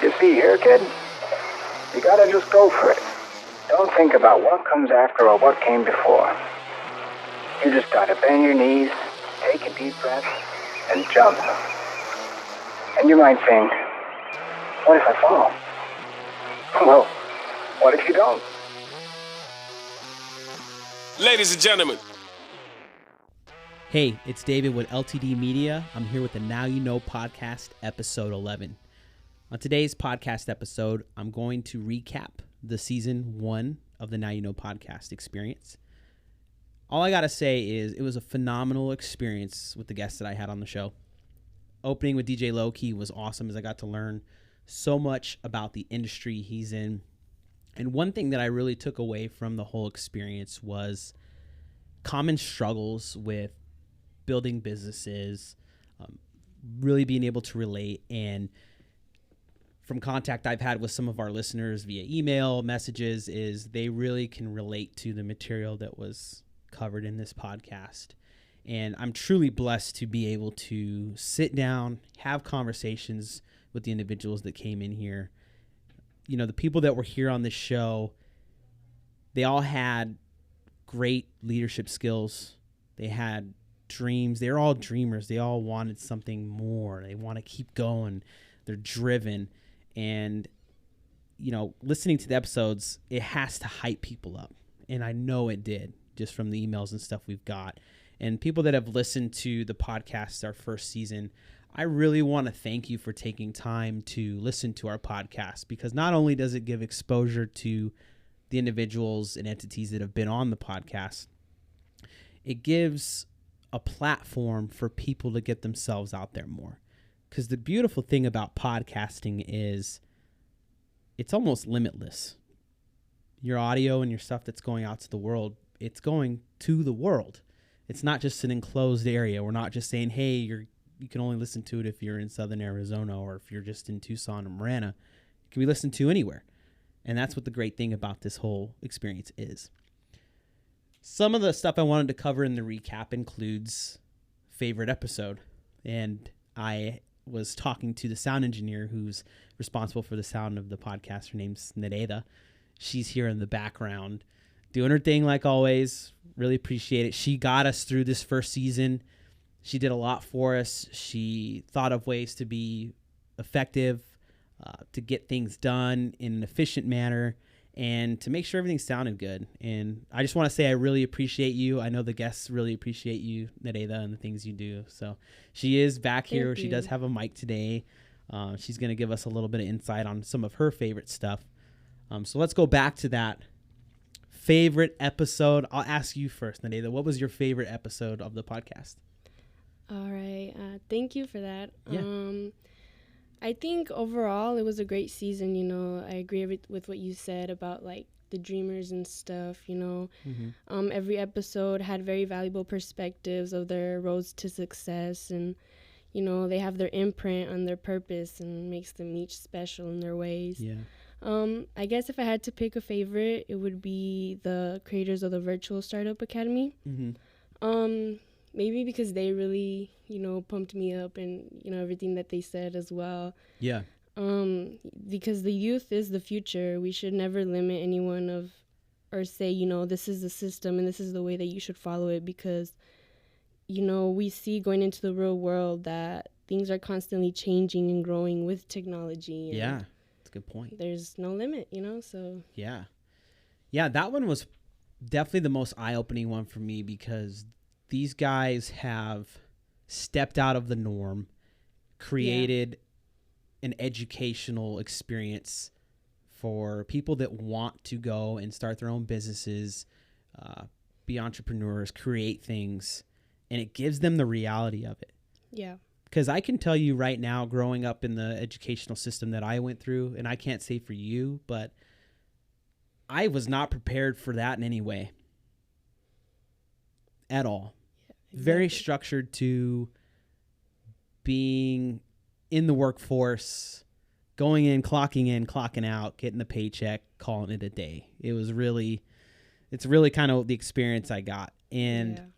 You see here, kid? You gotta just go for it. Don't think about what comes after or what came before. You just gotta bend your knees, take a deep breath, and jump. And you might think, what if I fall? Well, what if you don't? Ladies and gentlemen. Hey, it's David with LTD Media. I'm here with the Now You Know podcast, episode 11. On today's podcast episode, I'm going to recap the season 1 of the Now You Know podcast experience. All I got to say is it was a phenomenal experience with the guests that I had on the show. Opening with DJ Lowkey was awesome as I got to learn so much about the industry he's in. And one thing that I really took away from the whole experience was common struggles with building businesses, really being able to relate. And from contact I've had with some of our listeners via email messages is they really can relate to the material that was covered in this podcast. And I'm truly blessed to be able to sit down, have conversations with the individuals that came in here. You know, the people that were here on this show, they all had great leadership skills. They had dreams. They're all dreamers. They all wanted something more. They want to keep going. They're driven. And, you know, listening to the episodes, it has to hype people up. And I know it did just from the emails and stuff we've got. And people that have listened to the podcast, our first season, I really want to thank you for taking time to listen to our podcast, because not only does it give exposure to the individuals and entities that have been on the podcast, it gives a platform for people to get themselves out there more. Because the beautiful thing about podcasting is it's almost limitless. Your audio and your stuff that's going out to the world, it's going to the world. It's not just an enclosed area. We're not just saying, hey, you can only listen to it if you're in Southern Arizona or if you're just in Tucson or Marana. It can be listened to anywhere. And that's what the great thing about this whole experience is. Some of the stuff I wanted to cover in the recap includes favorite episode. And I was talking to the sound engineer who's responsible for the sound of the podcast. Her name's Nereida. She's here in the background doing her thing like always. Really appreciate it. She got us through this first season. She did a lot for us. She thought of ways to be effective, to get things done in an efficient manner, and to make sure everything sounded good. And I just want to say I really appreciate you. I know the guests really appreciate you, Nereida, and the things you do. So she is back here. Thank you. She does have a mic today. She's going to give us a little bit of insight on some of her favorite stuff. So let's go back to that favorite episode. I'll ask you first, Nereida. What was your favorite episode of the podcast? All right. Thank you for that. Yeah. I think overall it was a great season. You know, I agree with what you said about like the dreamers and stuff. You know, every episode had very valuable perspectives of their roads to success, and you know they have their imprint on their purpose and makes them each special in their ways. Yeah. I guess if I had to pick a favorite, it would be the creators of the Virtual Startup Academy. Maybe because they really, you know, pumped me up and, you know, everything that they said as well. Yeah. Because the youth is the future. We should never limit anyone or say, you know, this is the system and this is the way that you should follow it, because, you know, we see going into the real world that things are constantly changing and growing with technology. Yeah. That's a good point. There's no limit, you know, so. Yeah. Yeah, that one was definitely the most eye-opening one for me, because these guys have stepped out of the norm, created an educational experience for people that want to go and start their own businesses, be entrepreneurs, create things, and it gives them the reality of it. Yeah. Because I can tell you right now, growing up in the educational system that I went through, and I can't say for you, but I was not prepared for that in any way at all. Exactly. Very structured to being in the workforce, going in, clocking out, getting the paycheck, calling it a day. It's really kind of the experience I got. And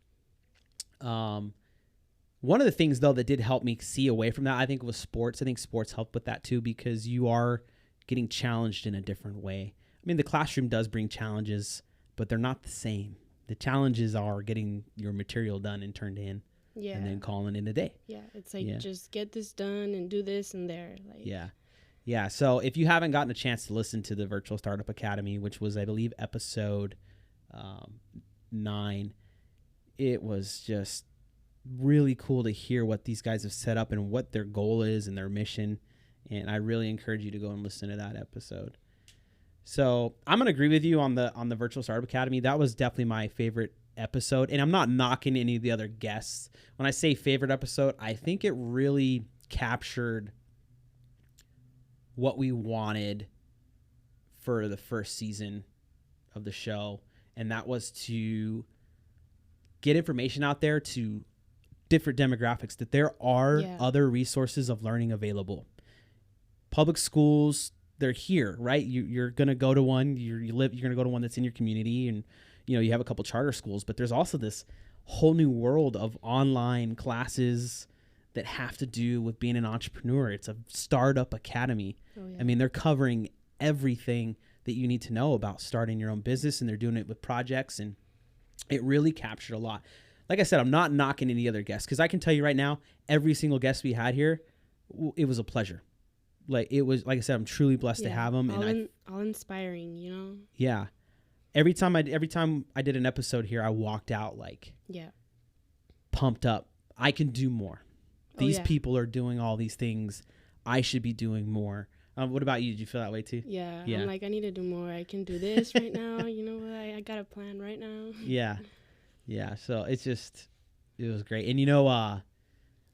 One of the things, though, that did help me see away from that, I think, was sports. I think sports helped with that, too, because you are getting challenged in a different way. I mean, the classroom does bring challenges, but they're not the same. The challenges are getting your material done and turned in, and then calling it a day. Yeah, it's like, just get this done and do this and there. Like, yeah. So if you haven't gotten a chance to listen to the Virtual Startup Academy, which was, I believe, episode 9, it was just really cool to hear what these guys have set up and what their goal is and their mission. And I really encourage you to go and listen to that episode. So I'm going to agree with you on the Virtual Startup Academy. That was definitely my favorite episode. And I'm not knocking any of the other guests. When I say favorite episode, I think it really captured what we wanted for the first season of the show. And that was to get information out there to different demographics, that there are other resources of learning available. Public schools, they're here, right? You're going to go to one, you're going to go to one that's in your community, and you have a couple charter schools, but there's also this whole new world of online classes that have to do with being an entrepreneur. It's a startup academy. I mean, they're covering everything that you need to know about starting your own business, and they're doing it with projects, and it really captured a lot. Like I said, I'm not knocking any other guests, because I can tell you right now, every single guest we had here, it was a pleasure. Like I said, I'm truly blessed to have them. All inspiring, Yeah. Every time I did an episode here, I walked out pumped up. I can do more. These people are doing all these things. I should be doing more. What about you? Did you feel that way too? Yeah. I'm like, I need to do more. I can do this right now. I got a plan right now. Yeah. So it was great. And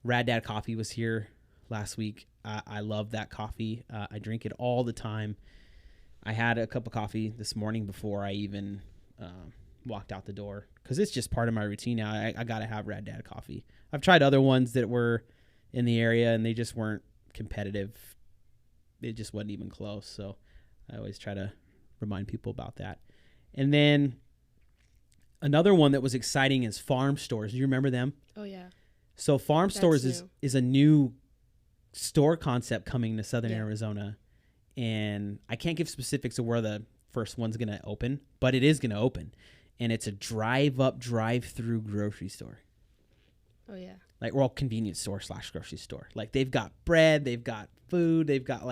Rad Dad Coffee was here last week. I love that coffee. I drink it all the time. I had a cup of coffee this morning before I even walked out the door, because it's just part of my routine now. I got to have Rad Dad Coffee. I've tried other ones that were in the area, and they just weren't competitive. It just wasn't even close. So I always try to remind people about that. And then another one that was exciting is farm stores. Do you remember them? Oh, yeah. So farm stores is a new store concept coming to Southern Arizona. And I can't give specifics of where the first one's going to open, but it is going to open. And it's a drive-through grocery store. Oh, yeah. Like, we're all convenience store / grocery store. Like, they've got bread, they've got food, they've got,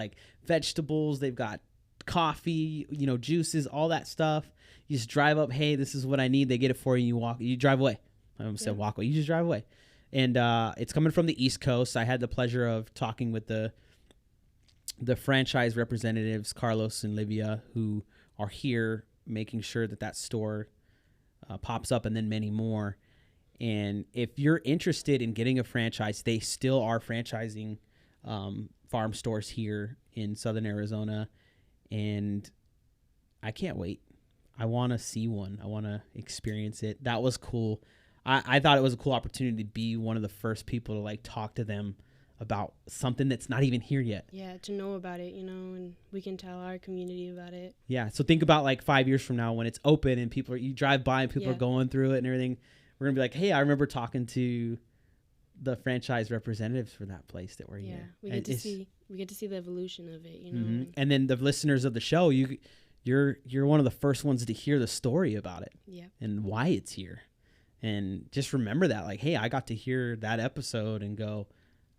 vegetables, they've got coffee, juices, all that stuff. You just drive up, hey, this is what I need. They get it for you, you drive away. I almost said walk away. You just drive away. And it's coming from the East Coast. I had the pleasure of talking with the franchise representatives, Carlos and Livia, who are here making sure that store pops up, and then many more. And if you're interested in getting a franchise, they still are franchising farm stores here in Southern Arizona. And I can't wait. I want to see one. I want to experience it. That was cool. I thought it was a cool opportunity to be one of the first people to talk to them about something that's not even here yet. Yeah, to know about it, and we can tell our community about it. Yeah, so think about 5 years from now when it's open and you drive by and people are going through it and everything. We're going to be like, hey, I remember talking to the franchise representatives for that place that we're here. We get to see the evolution of it, Mm-hmm. And then the listeners of the show, you're one of the first ones to hear the story about it. Yeah. And why it's here. And just remember that, hey, I got to hear that episode and go,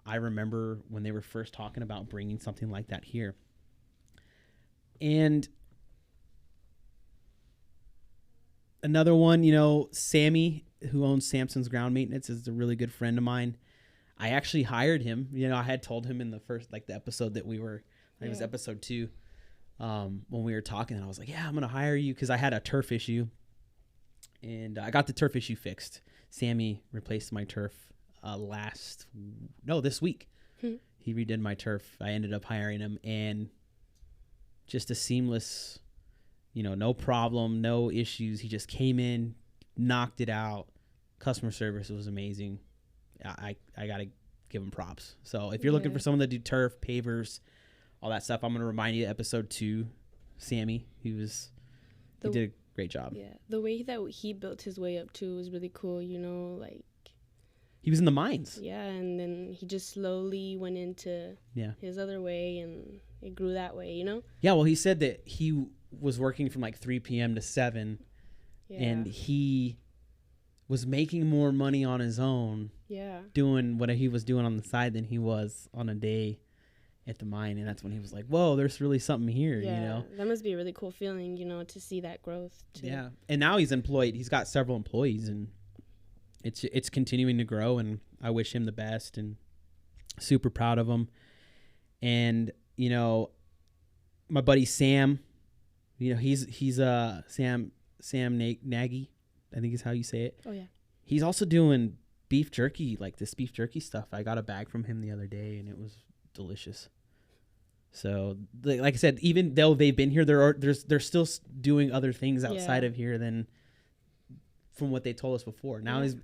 I remember when they were first talking about bringing something like that here. And another one, Sammy, who owns Samson's Ground Maintenance, is a really good friend of mine. I actually hired him. I had told him in the first, the episode that we were, it was episode 2, when we were talking, and I was like, yeah, I'm going to hire you, because I had a turf issue. And I got the turf issue fixed. Sammy replaced my turf this week. He redid my turf. I ended up hiring him, and just a seamless, no problem, no issues. He just came in, knocked it out. Customer service was amazing. I got to give him props. So if you're looking for someone to do turf, pavers, all that stuff, I'm going to remind you of episode 2, Sammy. He did a great job. Yeah, the way that he built his way up too was really cool. He was in the mines. Yeah, and then he just slowly went into his other way, and it grew that way, you know? Yeah, well, he said that he was working from like 3 p.m. to 7, and he was making more money on his own doing what he was doing on the side than he was on a day at the mine. And that's when he was like, whoa, there's really something here, you know? That must be a really cool feeling, you know, to see that growth too. Yeah, and now he's employed. He's got several employees, and it's continuing to grow, and I wish him the best and super proud of him. And, you know, my buddy Sam, you know, he's Sam Nagy, I think is how you say it. Oh, yeah. He's also doing beef jerky, like this beef jerky stuff. I got a bag from him the other day, and it was delicious. So, like I said, even though they've been here, they're still doing other things outside of here than from what they told us before. Now is,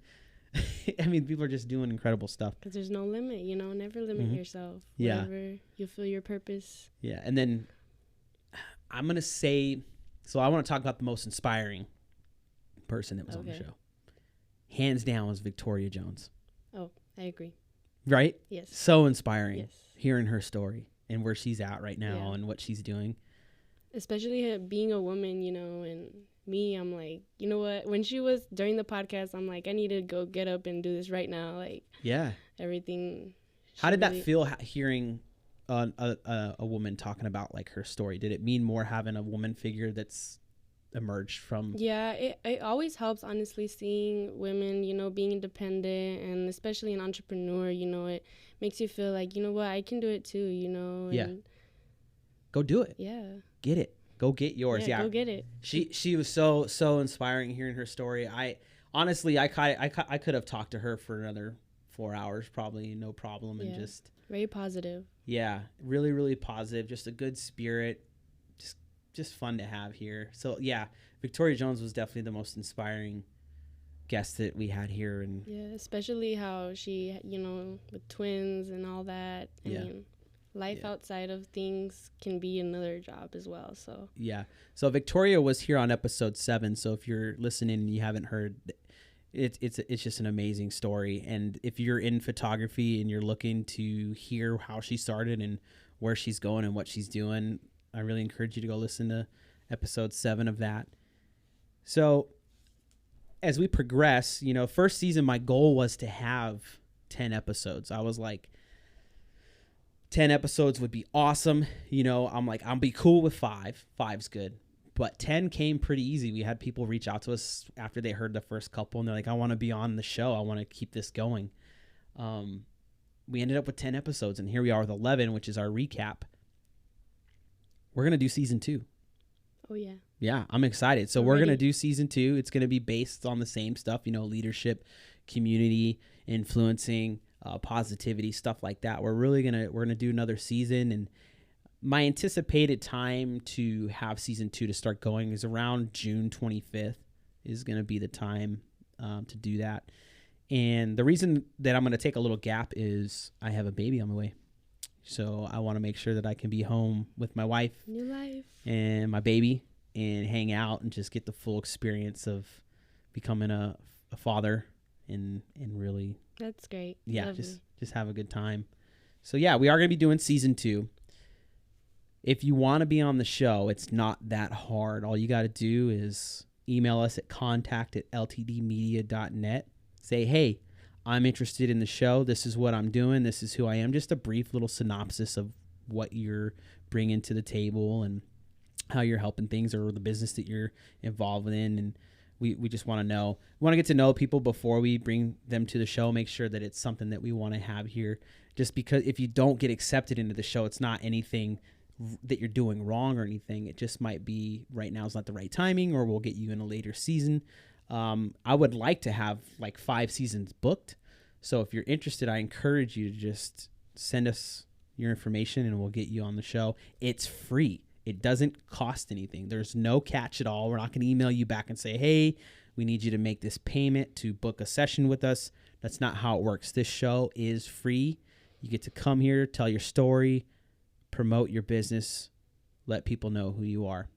I mean, people are just doing incredible stuff. Because there's no limit, you know. Never limit yourself. Yeah. Whatever you feel your purpose. Yeah, and then I'm gonna say, so I want to talk about the most inspiring person that was on the show. Hands down was Victoria Jones. Oh, I agree. Right? Yes. So inspiring. Yes. Hearing her story and where she's at right now and what she's doing. Especially being a woman, you know, and me, I'm like, you know what? When she was during the podcast, I'm like, I need to go get up and do this right now. Like, everything. How did that feel hearing a woman talking about like her story? Did it mean more having a woman figure that's emerged from? Yeah, it always helps, honestly, seeing women, you know, being independent, and especially an entrepreneur, you know, it makes you feel like, you know what, I can do it too, you know. And go do it. Get it. Go get yours. Go get it. She was so inspiring hearing her story. I honestly I could have talked to her for another 4 hours probably, no problem. And just very positive. Really, really positive. Just a good spirit. Just fun to have here. So Victoria Jones was definitely the most inspiring guest that we had here. And especially how she, you know, with twins and all that. I mean, life outside of things can be another job as well. So so Victoria was here on episode 7. So if you're listening and you haven't heard, it's just an amazing story. And if you're in photography and you're looking to hear how she started and where she's going and what she's doing, I really encourage you to go listen to episode 7 of that. So as we progress, you know, first season, my goal was to have 10 episodes. I was like, 10 episodes would be awesome. You know, I'm like, I'll be cool with 5. 5's good. But 10 came pretty easy. We had people reach out to us after they heard the first couple, and they're like, I want to be on the show. I want to keep this going. We ended up with 10 episodes, and here we are with 11, which is our recap. We're going to do season 2. Oh, yeah. Yeah, I'm excited. So we're going to do season 2. It's going to be based on the same stuff, you know, leadership, community, influencing, positivity, stuff like that. We're going to do another season, and my anticipated time to have season 2 to start going is around June 25th is going to be the time to do that. And the reason that I'm going to take a little gap is I have a baby on the way. So I want to make sure that I can be home with my wife and my baby and hang out and just get the full experience of becoming a father and really. That's great. Yeah, Lovely. just have a good time. So we are going to be doing season 2. If you want to be on the show, it's not that hard. All you got to do is email us at contact@ltdmedia.net. Say, hey, I'm interested in the show. This is what I'm doing. This is who I am. Just a brief little synopsis of what you're bringing to the table and how you're helping things or the business that you're involved in. And we just want to know. We want to get to know people before we bring them to the show. Make sure that it's something that we want to have here. Just because if you don't get accepted into the show, it's not anything that you're doing wrong or anything. It just might be right now is not the right timing, or we'll get you in a later season. I would like to have like 5 seasons booked. So if you're interested, I encourage you to just send us your information and we'll get you on the show. It's free. It doesn't cost anything. There's no catch at all. We're not going to email you back and say, hey, we need you to make this payment to book a session with us. That's not how it works. This show is free. You get to come here, tell your story, promote your business, let people know who you are.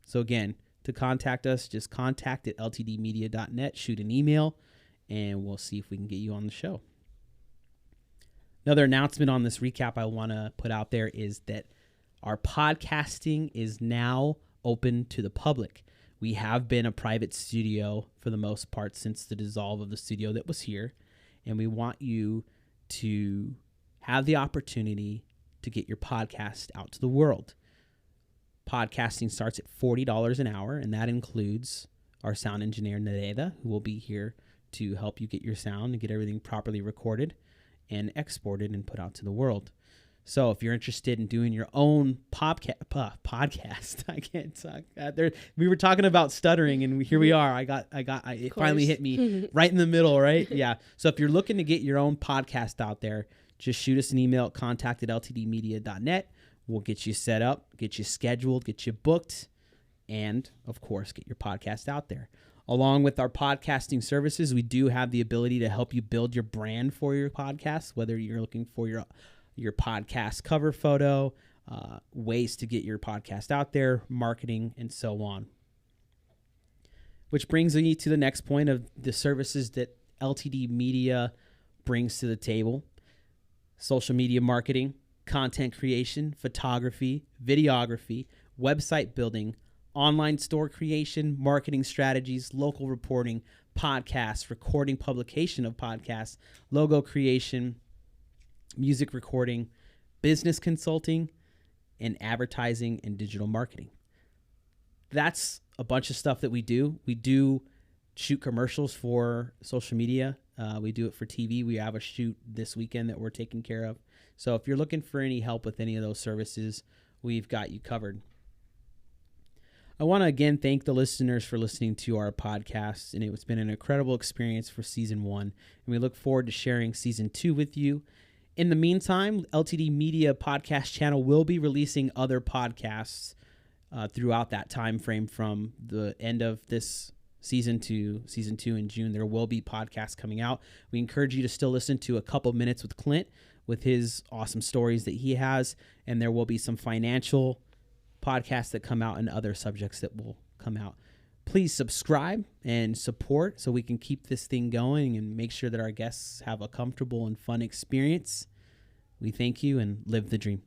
So again, to contact us, just contact@ltdmedia.net, shoot an email, and we'll see if we can get you on the show. Another announcement on this recap I want to put out there is that our podcasting is now open to the public. We have been a private studio for the most part since the dissolve of the studio that was here, and we want you to have the opportunity to get your podcast out to the world. Podcasting starts at $40 an hour, and that includes our sound engineer, Nereida, who will be here to help you get your sound and get everything properly recorded and exported and put out to the world. So if you're interested in doing your own podcast, I can't talk. We were talking about stuttering, and here we are. It finally hit me right in the middle, right? Yeah. So if you're looking to get your own podcast out there, just shoot us an email at contact@ltdmedia.net. We'll get you set up, get you scheduled, get you booked, and of course, get your podcast out there. Along with our podcasting services, we do have the ability to help you build your brand for your podcast, whether you're looking for your podcast cover photo, ways to get your podcast out there, marketing, and so on. Which brings me to the next point of the services that LTD Media brings to the table: social media marketing, content creation, photography, videography, website building, online store creation, marketing strategies, local reporting, podcasts, recording, publication of podcasts, logo creation, music recording, business consulting, and advertising and digital marketing. That's a bunch of stuff that we do. We do shoot commercials for social media. We do it for TV. We have a shoot this weekend that we're taking care of. So if you're looking for any help with any of those services, we've got you covered. I want to again thank the listeners for listening to our podcast, and it's been an incredible experience for season 1, and we look forward to sharing season 2 with you. In the meantime, LTD Media podcast channel will be releasing other podcasts throughout that time frame from the end of this season to season 2 in June. There will be podcasts coming out. We encourage you to still listen to A Couple Minutes with Clint with his awesome stories that he has, and there will be some financial podcasts that come out and other subjects that will come out. Please subscribe and support so we can keep this thing going and make sure that our guests have a comfortable and fun experience. We thank you and live the dream.